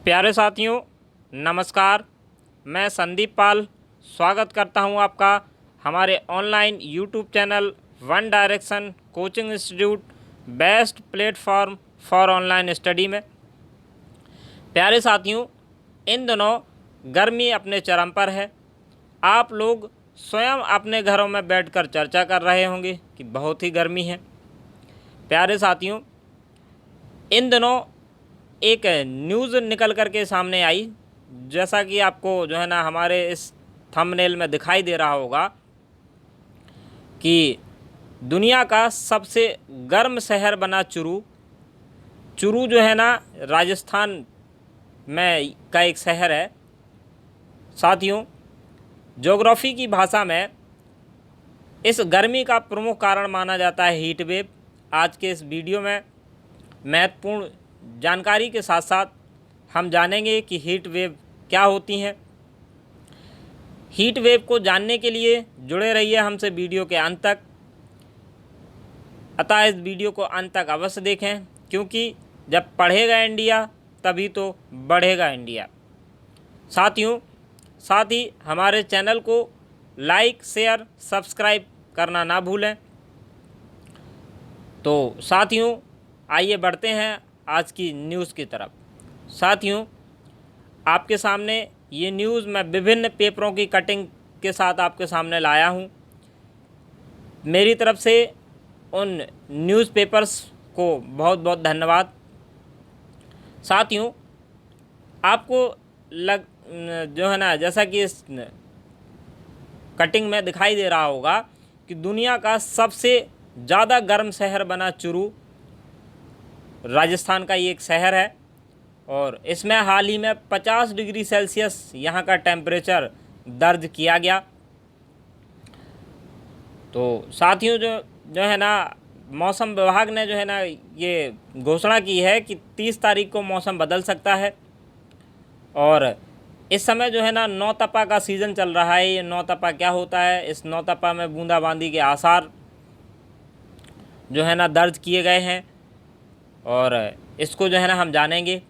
प्यारे साथियों, नमस्कार। मैं संदीप पाल स्वागत करता हूं आपका हमारे online YouTube channel one direction coaching institute best platform for online study में। प्यारे साथियों, इन दिनों गर्मी अपने चरम पर है। आप लोग स्वयं अपने घरों में बैठकर चर्चा कर रहे होंगे कि बहुत ही गर्मी है। प्यारे साथियों, इन दिनों एक न्यूज़ निकल कर के सामने आई, जैसा कि आपको जो है ना हमारे इस थंबनेल में दिखाई दे रहा होगा कि दुनिया का सबसे गर्म शहर बना चुरू। चुरू जो है ना राजस्थान में का एक शहर है। साथियों, ज्योग्राफी की भाषा में इस गर्मी का प्रमुख कारण माना जाता है हीट वेव। आज के इस वीडियो में महत्वपूर्ण जानकारी के साथ साथ हम जानेंगे कि हीट वेव क्या होती हैं। हीट वेव को जानने के लिए जुड़े रहिए हमसे वीडियो के अंत तक। अतः इस वीडियो को अंत तक अवश्य देखें, क्योंकि जब पढ़ेगा इंडिया तभी तो बढ़ेगा इंडिया। साथियों, साथ ही हमारे चैनल को लाइक, शेयर, सब्सक्राइब करना ना भूलें। तो साथियों, आइए बढ़ते हैं आज की न्यूज़ की तरफ। साथियों, आपके सामने ये न्यूज़ मैं विभिन्न पेपरों की कटिंग के साथ आपके सामने लाया हूँ। मेरी तरफ से उन न्यूज़पेपर्स को बहुत बहुत धन्यवाद। साथियों, आपको जो है ना, जैसा कि इस कटिंग में दिखाई दे रहा होगा कि दुनिया का सबसे ज़्यादा गर्म शहर बना चुरू राजस्थान का ये एक शहर है, और इसमें हाल ही में 50 डिग्री सेल्सियस यहाँ का टेम्परेचर दर्ज किया गया। तो साथियों, जो है ना मौसम विभाग ने जो है ना ये घोषणा की है कि 30 तारीख को मौसम बदल सकता है। और इस समय जो है ना नौतपा का सीज़न चल रहा है। ये नौतपा क्या होता है? इस नौतपा में बूंदाबांदी के आसार जो है ना दर्ज किए गए हैं, और इसको जो है ना हम जानेंगे।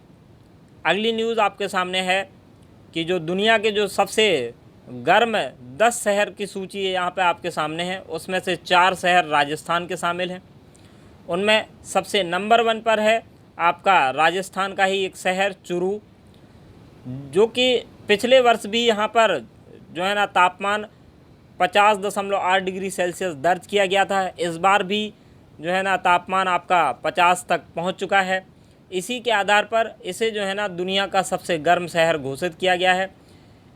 अगली न्यूज़ आपके सामने है कि जो दुनिया के जो सबसे गर्म 10 शहर की सूची है यहाँ पे आपके सामने है, उसमें से 4 शहर राजस्थान के शामिल हैं। उनमें सबसे नंबर 1 पर है आपका राजस्थान का ही एक शहर चुरू, जो कि पिछले वर्ष भी यहाँ पर जो है ना तापमान 50.8 डिग्री सेल्सियस दर्ज किया गया था। इस बार भी जो है ना तापमान आपका 50 तक पहुँच चुका है। इसी के आधार पर इसे जो है ना दुनिया का सबसे गर्म शहर घोषित किया गया है।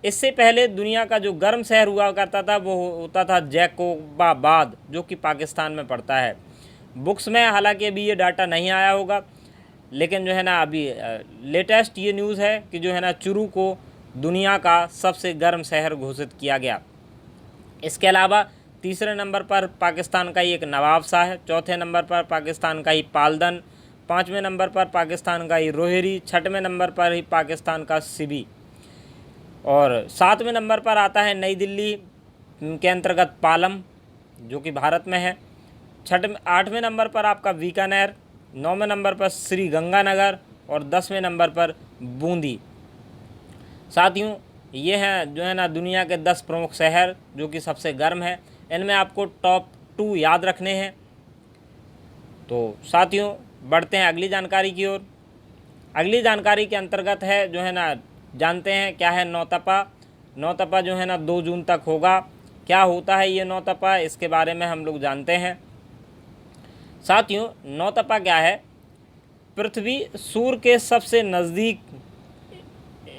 इससे पहले दुनिया का जो गर्म शहर हुआ करता था वो होता था जैकोबाबाद, जो कि पाकिस्तान में पड़ता है। बुक्स में हालांकि अभी ये डाटा नहीं आया होगा, लेकिन जो है ना अभी लेटेस्ट ये न्यूज़ है कि जो है ना चुरू को दुनिया का सबसे गर्म शहर घोषित किया गया। इसके अलावा तीसरे नंबर पर पाकिस्तान का ही एक नवाबशाह है, चौथे नंबर पर पाकिस्तान का ही पालदन, पाँचवें नंबर पर पाकिस्तान का ही रोहरी, छठवें नंबर पर ही पाकिस्तान का सिबी, और सातवें नंबर पर आता है नई दिल्ली के अंतर्गत पालम, जो कि भारत में है। आठवें नंबर पर आपका बीकानेर, नौवें नंबर पर श्री गंगानगर, और 10वें नंबर पर बूंदी। साथियों, ये हैं जो है ना दुनिया के 10 प्रमुख शहर जो कि सबसे गर्म है। इनमें आपको टॉप 2 याद रखने हैं। तो साथियों, बढ़ते हैं अगली जानकारी की ओर। अगली जानकारी के अंतर्गत है जो है ना जानते हैं क्या है नौतपा। नौतपा जो है ना 2 जून तक होगा। क्या होता है ये नौतपा, इसके बारे में हम लोग जानते हैं। साथियों, नौतपा क्या है? पृथ्वी सूर्य के सबसे नज़दीक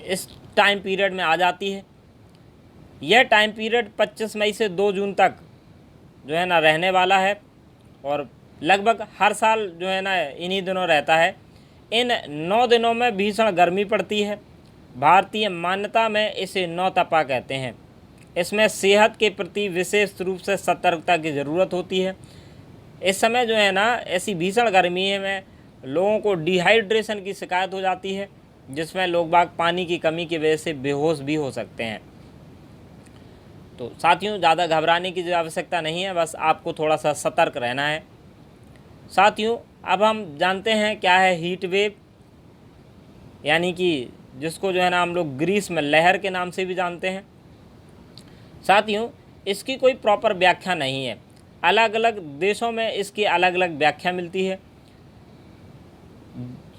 इस टाइम पीरियड में आ जाती है। यह टाइम पीरियड 25 मई से 2 जून तक जो है ना रहने वाला है, और लगभग हर साल जो है ना इन्हीं दिनों रहता है। इन 9 दिनों में भीषण गर्मी पड़ती है। भारतीय मान्यता में इसे नौतपा कहते हैं। इसमें सेहत के प्रति विशेष रूप से सतर्कता की ज़रूरत होती है। इस समय जो है ना ऐसी भीषण गर्मी में लोगों को डिहाइड्रेशन की शिकायत हो जाती है, जिसमें लोग बाग पानी की कमी की वजह से बेहोश भी हो सकते हैं। तो साथियों, ज़्यादा घबराने की आवश्यकता नहीं है, बस आपको थोड़ा सा सतर्क रहना है। साथियों, अब हम जानते हैं क्या है हीट वेव, यानी कि जिसको जो है ना हम लोग ग्रीष्म लहर के नाम से भी जानते हैं। साथियों, इसकी कोई प्रॉपर व्याख्या नहीं है, अलग अलग देशों में इसकी अलग अलग व्याख्या मिलती है।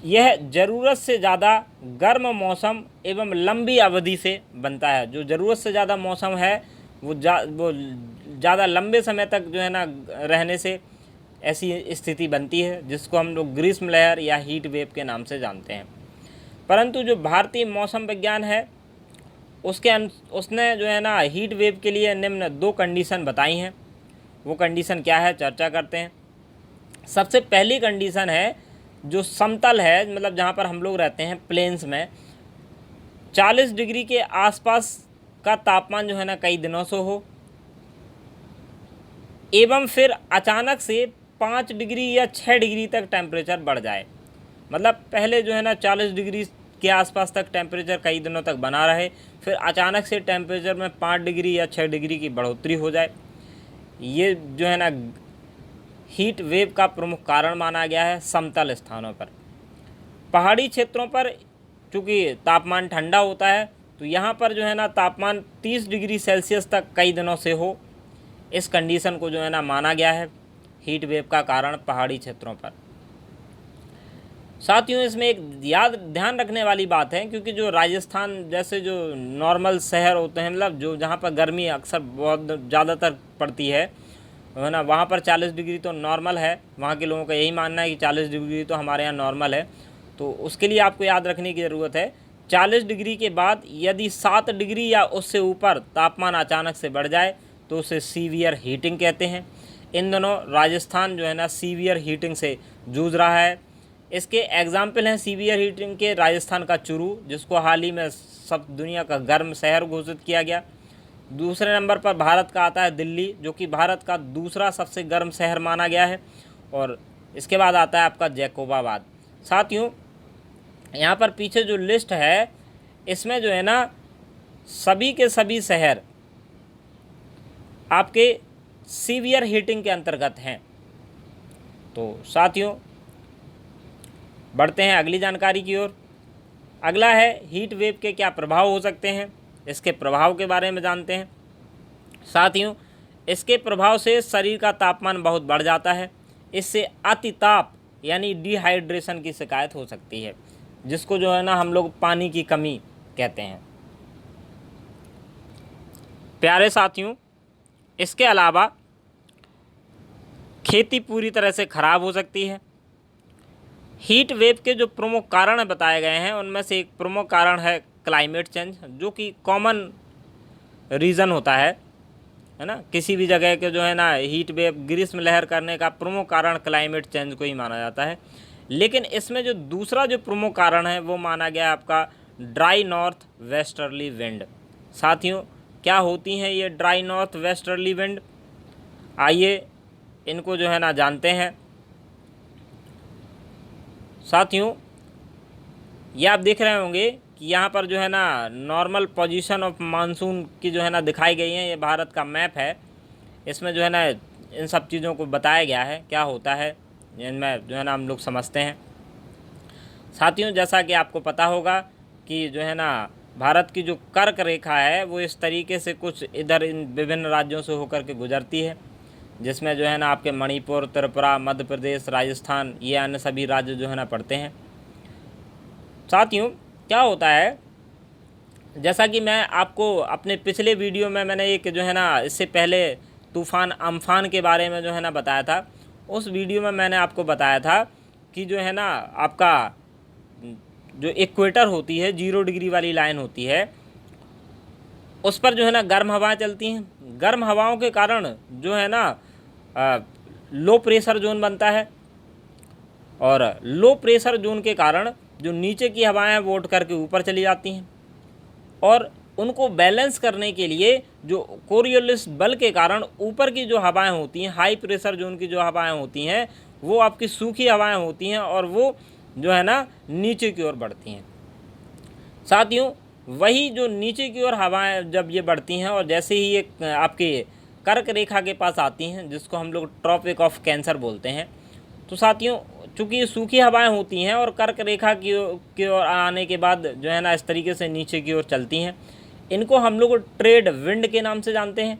यह ज़रूरत से ज़्यादा गर्म मौसम एवं लंबी अवधि से बनता है। जो ज़रूरत से ज़्यादा मौसम है वो ज़्यादा लंबे समय तक जो है ना रहने से ऐसी स्थिति बनती है, जिसको हम लोग ग्रीष्म लहर या हीट वेव के नाम से जानते हैं। परंतु जो भारतीय मौसम विज्ञान है उसने जो है ना हीट वेव के लिए निम्न 2 कंडीशन बताई हैं। वो कंडीशन क्या है, चर्चा करते हैं। सबसे पहली कंडीशन है जो समतल है, मतलब जहाँ पर हम लोग रहते हैं प्लेन्स में, 40 डिग्री के आसपास का तापमान जो है ना कई दिनों से हो, एवं फिर अचानक से 5 डिग्री या 6 डिग्री तक टेम्परेचर बढ़ जाए। मतलब पहले जो है ना 40 डिग्री के आसपास तक टेम्परेचर कई दिनों तक बना रहे, फिर अचानक से टेम्परेचर में 5 डिग्री या 6 डिग्री की बढ़ोतरी हो जाए। ये जो है ना हीट वेव का प्रमुख कारण माना गया है समतल स्थानों पर। पहाड़ी क्षेत्रों पर चूँकि तापमान ठंडा होता है, तो यहाँ पर जो है ना तापमान 30 डिग्री सेल्सियस तक कई दिनों से हो, इस कंडीशन को जो है ना माना गया है हीट वेव का कारण पहाड़ी क्षेत्रों पर। साथियों, इसमें एक ध्यान रखने वाली बात है, क्योंकि जो राजस्थान जैसे जो नॉर्मल शहर होते हैं, मतलब जो जहाँ पर गर्मी अक्सर बहुत ज़्यादातर पड़ती है ना, वहाँ पर 40 डिग्री तो नॉर्मल है। वहाँ के लोगों का यही मानना है कि 40 डिग्री तो हमारे यहाँ नॉर्मल है। तो उसके लिए आपको याद रखने की ज़रूरत है, 40 डिग्री के बाद यदि 7 डिग्री या उससे ऊपर तापमान अचानक से बढ़ जाए तो उसे सीवियर हीटिंग कहते हैं। इन दिनों राजस्थान जो है ना सीवियर हीटिंग से जूझ रहा है। इसके एग्जाम्पल हैं सीवियर हीटिंग के राजस्थान का चुरू, जिसको हाल ही में सब दुनिया का गर्म शहर घोषित किया गया। दूसरे नंबर पर भारत का आता है दिल्ली, जो कि भारत का दूसरा सबसे गर्म शहर माना गया है। और इसके बाद आता है आपका जैकोबाबाद। साथियों, यहाँ पर पीछे जो लिस्ट है इसमें जो है ना सभी के सभी शहर आपके सीवियर हीटिंग के अंतर्गत हैं। तो साथियों, बढ़ते हैं अगली जानकारी की ओर। अगला है हीट वेव के क्या प्रभाव हो सकते हैं, इसके प्रभाव के बारे में जानते हैं। साथियों, इसके प्रभाव से शरीर का तापमान बहुत बढ़ जाता है। इससे अतिताप यानी डिहाइड्रेशन की शिकायत हो सकती है, जिसको जो है ना हम लोग पानी की कमी कहते हैं। प्यारे साथियों, इसके अलावा खेती पूरी तरह से ख़राब हो सकती है। हीट वेव के जो प्रमुख कारण बताए गए हैं उनमें से एक प्रमुख कारण है क्लाइमेट चेंज, जो कि कॉमन रीज़न होता है ना। किसी भी जगह के जो है ना हीट वेव ग्रीष्म लहर करने का प्रमुख कारण क्लाइमेट चेंज को ही माना जाता है। लेकिन इसमें जो दूसरा जो प्रमुख कारण है वो माना गया है आपका ड्राई नॉर्थ वेस्टर्ली विंड। साथियों, क्या होती हैं ये ड्राई नॉर्थ वेस्टर्ली विंड? आइए इनको जो है ना जानते हैं। साथियों, ये आप देख रहे होंगे कि यहाँ पर जो है ना नॉर्मल पोजीशन ऑफ मानसून की जो है ना दिखाई गई है। ये भारत का मैप है, इसमें जो है ना इन सब चीज़ों को बताया गया है क्या होता है, इनमें जो है ना हम लोग समझते हैं। साथियों, जैसा कि आपको पता होगा कि जो है ना भारत की जो कर्क रेखा है वो इस तरीके से कुछ इधर इन विभिन्न राज्यों से होकर के गुजरती है, जिसमें जो है ना आपके मणिपुर, त्रिपुरा, मध्य प्रदेश, राजस्थान, ये अन्य सभी राज्य जो है ना पड़ते हैं। साथियों, क्या होता है, जैसा कि मैं आपको अपने पिछले वीडियो में मैंने एक जो है ना इससे पहले तूफ़ान अम्फान के बारे में जो है ना बताया था। उस वीडियो में मैंने आपको बताया था कि जो है ना आपका जो इक्वेटर होती है, 0 डिग्री वाली लाइन होती है, उस पर जो है ना गर्म हवाएं चलती हैं। गर्म हवाओं के कारण जो है ना लो प्रेशर जोन बनता है, और लो प्रेशर जोन के कारण जो नीचे की हवाएं हैं वो उठ करके ऊपर चली जाती हैं, और उनको बैलेंस करने के लिए जो कोरियोलिस बल के कारण ऊपर की जो हवाएं होती हैं, हाई प्रेशर जोन की जो हवाएं होती हैं, वो आपकी सूखी हवाएं होती हैं और वो जो है ना नीचे की ओर बढ़ती हैं। साथियों, वही जो नीचे की ओर हवाएं जब ये बढ़ती हैं और जैसे ही ये आपके कर्क रेखा के पास आती हैं, जिसको हम लोग ट्रॉपिक ऑफ कैंसर बोलते हैं, तो साथियों चूँकि ये सूखी हवाएं होती हैं और कर्क रेखा की ओर आने के बाद जो है ना इस तरीके से नीचे की ओर चलती हैं। इनको हम लोग ट्रेड विंड के नाम से जानते हैं।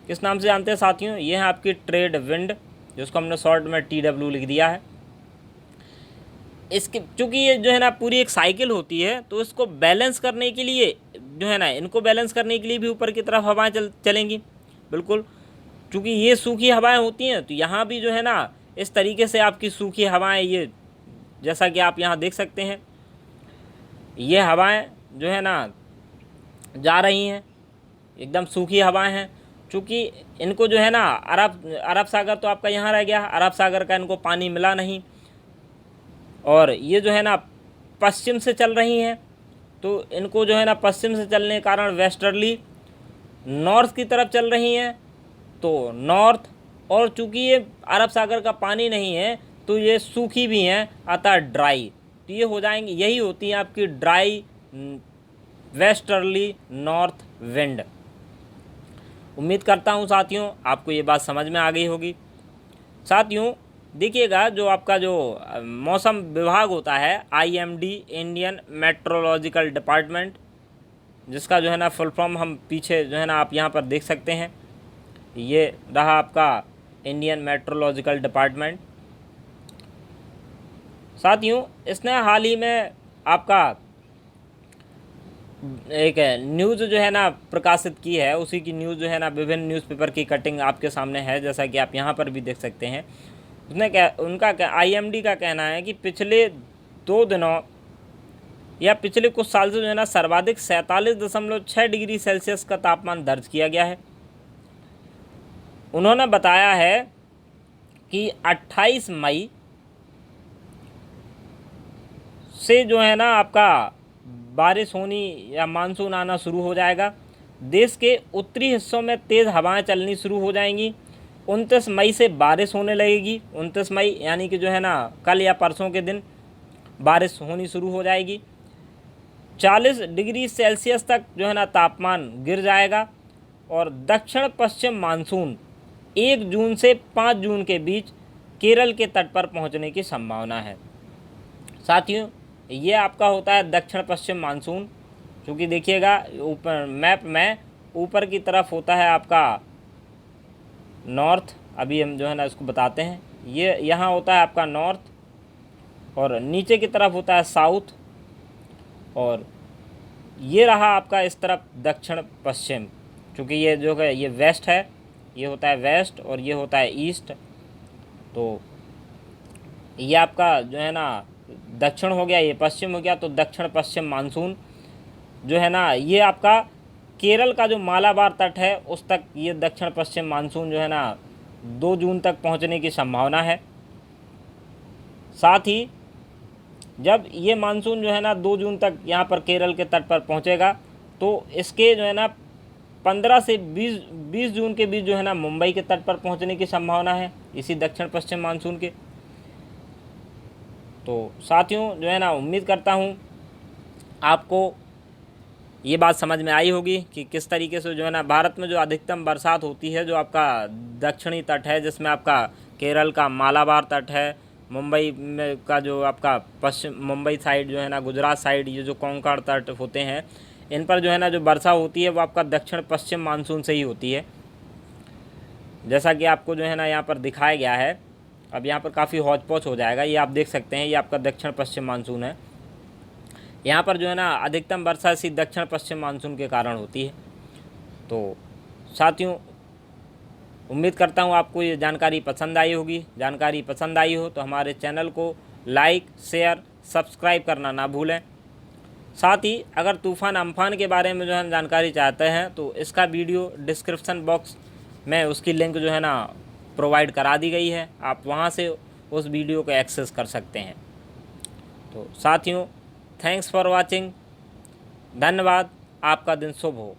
किस नाम से जानते हैं साथियों? ये है आपकी ट्रेड विंड, जिसको हमने शॉर्ट में TW लिख दिया है। इसके चूँकि ये जो है ना पूरी एक साइकिल होती है, तो इसको बैलेंस करने के लिए जो है ना, इनको बैलेंस करने के लिए भी ऊपर की तरफ हवाएं चलेंगी। बिल्कुल, चूँकि ये सूखी हवाएं होती हैं, तो यहाँ भी जो है ना इस तरीके से आपकी सूखी हवाएं, ये जैसा कि आप यहाँ देख सकते हैं, ये हवाएं जो है ना जा रही हैं, एकदम सूखी हवाएं हैं। चूँकि इनको जो है ना अरब सागर तो आपका यहाँ रह गया, अरब सागर का इनको पानी मिला नहीं, और ये जो है ना पश्चिम से चल रही हैं, तो इनको जो है ना पश्चिम से चलने के कारण वेस्टर्ली नॉर्थ की तरफ चल रही हैं, तो नॉर्थ। और चूँकि ये अरब सागर का पानी नहीं है, तो ये सूखी भी हैं, अतः ड्राई, तो ये हो जाएंगी, यही होती है आपकी ड्राई वेस्टर्ली नॉर्थ विंड। उम्मीद करता हूँ साथियों आपको ये बात समझ में आ गई होगी। साथियों देखिएगा, जो आपका जो मौसम विभाग होता है IMD, इंडियन मेट्रोलॉजिकल डिपार्टमेंट, जिसका जो है ना फुल फॉर्म हम पीछे जो है ना आप यहाँ पर देख सकते हैं, ये रहा आपका इंडियन मेट्रोलॉजिकल डिपार्टमेंट। साथियों इसने हाल ही में आपका एक न्यूज़ जो है ना प्रकाशित की है, उसी की न्यूज़ जो है ना विभिन्न न्यूज़पेपर की कटिंग आपके सामने है, जैसा कि आप यहाँ पर भी देख सकते हैं। उसने IMD का कहना है कि पिछले 2 दिनों या पिछले कुछ साल से जो है ना सर्वाधिक 47.6 डिग्री सेल्सियस का तापमान दर्ज किया गया है। उन्होंने बताया है कि 28 मई से जो है ना आपका बारिश होनी या मानसून आना शुरू हो जाएगा। देश के उत्तरी हिस्सों में तेज़ हवाएं चलनी शुरू हो जाएंगी। 29 मई से बारिश होने लगेगी। 29 मई यानी कि जो है ना कल या परसों के दिन बारिश होनी शुरू हो जाएगी। 40 डिग्री सेल्सियस तक जो है ना तापमान गिर जाएगा। और दक्षिण पश्चिम मानसून 1 जून से 5 जून के बीच केरल के तट पर पहुंचने की संभावना है। साथियों ये आपका होता है दक्षिण पश्चिम मानसून। क्योंकि देखिएगा ऊपर मैप में ऊपर की तरफ होता है आपका नॉर्थ, अभी हम जो है ना इसको बताते हैं, ये यहाँ होता है आपका नॉर्थ, और नीचे की तरफ होता है साउथ, और ये रहा आपका इस तरफ दक्षिण पश्चिम। क्योंकि ये जो है ये वेस्ट है, ये होता है वेस्ट, और ये होता है ईस्ट। तो ये आपका जो है ना दक्षिण हो गया, ये पश्चिम हो गया। तो दक्षिण पश्चिम मानसून जो है ना ये आपका केरल का जो मालाबार तट है उस तक ये दक्षिण पश्चिम मानसून जो है ना 2 जून तक पहुंचने की संभावना है। साथ ही जब ये मानसून जो है ना 2 जून तक यहाँ पर केरल के तट पर पहुँचेगा, तो इसके जो है ना 15 से 20 जून के बीच जो है ना मुंबई के तट पर पहुँचने की संभावना है इसी दक्षिण पश्चिम मानसून के। तो साथियों जो है ना उम्मीद करता हूँ आपको ये बात समझ में आई होगी कि किस तरीके से जो है ना भारत में जो अधिकतम बरसात होती है, जो आपका दक्षिणी तट है जिसमें आपका केरल का मालाबार तट है, मुंबई में का जो आपका पश्चिम मुंबई साइड जो है ना गुजरात साइड, ये जो कोंकण तट होते हैं, इन पर जो है ना जो वर्षा होती है वो आपका दक्षिण पश्चिम मानसून से ही होती है, जैसा कि आपको जो है ना यहाँ पर दिखाया गया है। अब यहाँ पर काफ़ी हौच पौच हो जाएगा, ये आप देख सकते हैं, ये आपका दक्षिण पश्चिम मानसून है। यहाँ पर जो है ना अधिकतम वर्षा इसी दक्षिण पश्चिम मानसून के कारण होती है। तो साथियों उम्मीद करता हूँ आपको ये जानकारी पसंद आई होगी। जानकारी पसंद आई हो तो हमारे चैनल को लाइक, शेयर, सब्सक्राइब करना ना भूलें। साथ ही अगर तूफ़ान अम्फान के बारे में जो है जानकारी चाहते हैं तो इसका वीडियो डिस्क्रिप्शन बॉक्स में उसकी लिंक जो है ना प्रोवाइड करा दी गई है, आप वहां से उस वीडियो को एक्सेस कर सकते हैं। तो साथियों थैंक्स फॉर वाचिंग, धन्यवाद, आपका दिन शुभ हो।